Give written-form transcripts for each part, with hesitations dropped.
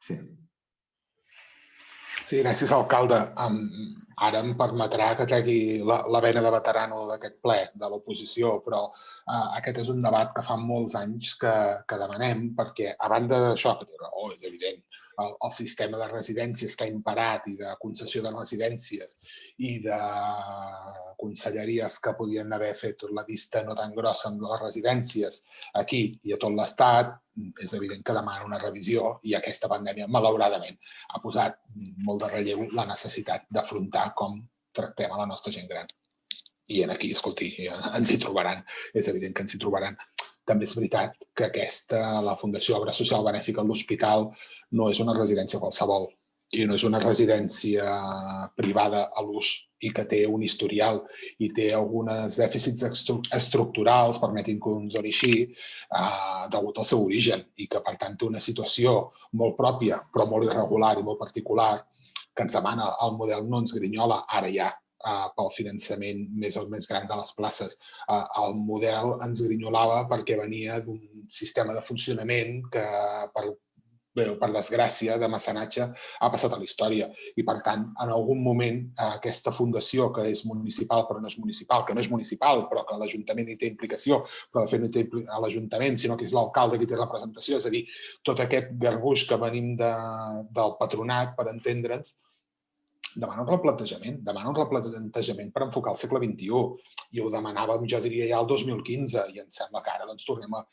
Sí. Sí, gràcies, alcalde. Ara em permetrà que tregui la vena de veterano d'aquest ple de l'oposició, però aquest és un debat que fa molts anys que demanem, perquè a banda d'això, que té raó, és evident, el sistema de residències que ha imparat i de concessió de residències i de conselleries que podien haver fet la vista no tan grossa amb les residències aquí i a tot l'Estat, és evident que demana una revisió i aquesta pandèmia, malauradament, ha posat molt de relleu la necessitat d'afrontar com tractem a la nostra gent gran. I aquí, escolti, ens hi trobaran. És evident que ens hi trobaran. També és veritat que la Fundació Obra Social Benèfica a l'Hospital no és una residència qualsevol i no és una residència privada a l'ús i que té un historial i té alguns dèficits estructurals, permetin que us doni així, degut al seu origen i que, per tant, té una situació molt pròpia, però molt irregular i molt particular, que ens demana el model no ens grinyola, ara ja, pel finançament més o més gran de les places. El model ens grinyolava perquè venia d'un sistema de funcionament que, per desgràcia, de mecenatge, ha passat a la història. I, per tant, en algun moment, aquesta fundació, que és municipal però no és municipal, que no és municipal però que l'Ajuntament hi té implicació, però de fet no hi té l'Ajuntament, sinó que és l'alcalde qui té representació, és a dir, tot aquest garbuix que venim del patronat, per entendre'ns, demana un replantejament per enfocar el segle XXI. I ho demanàvem, jo diria, ja el 2015, i em sembla que ara tornem a...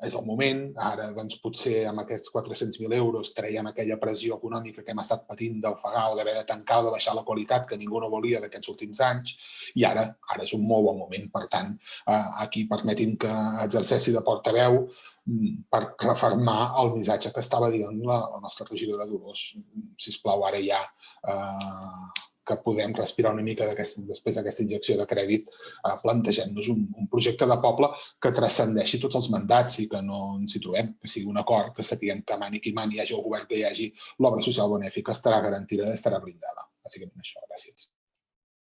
És el moment, ara potser amb aquests 400.000 euros traiem aquella pressió econòmica que hem estat patint d'ofegar o d'haver de tancar o de baixar la qualitat que ningú no volia d'aquests últims anys, i ara és un molt bon moment. Per tant, aquí permetin que exerceixi de portaveu per refermar el missatge que estava dient la nostra regidora Dolors. Sisplau, ara ja que podem respirar una mica després d'aquesta injecció de crèdit, plantegem-nos un projecte de poble que transcendeixi tots els mandats i que no ens hi trobem, que sigui un acord, que sapiguem que mani qui mani, hi hagi el govern que hi hagi, l'obra social benèfica estarà garantida, estarà blindada. Bàsicament això. Gràcies.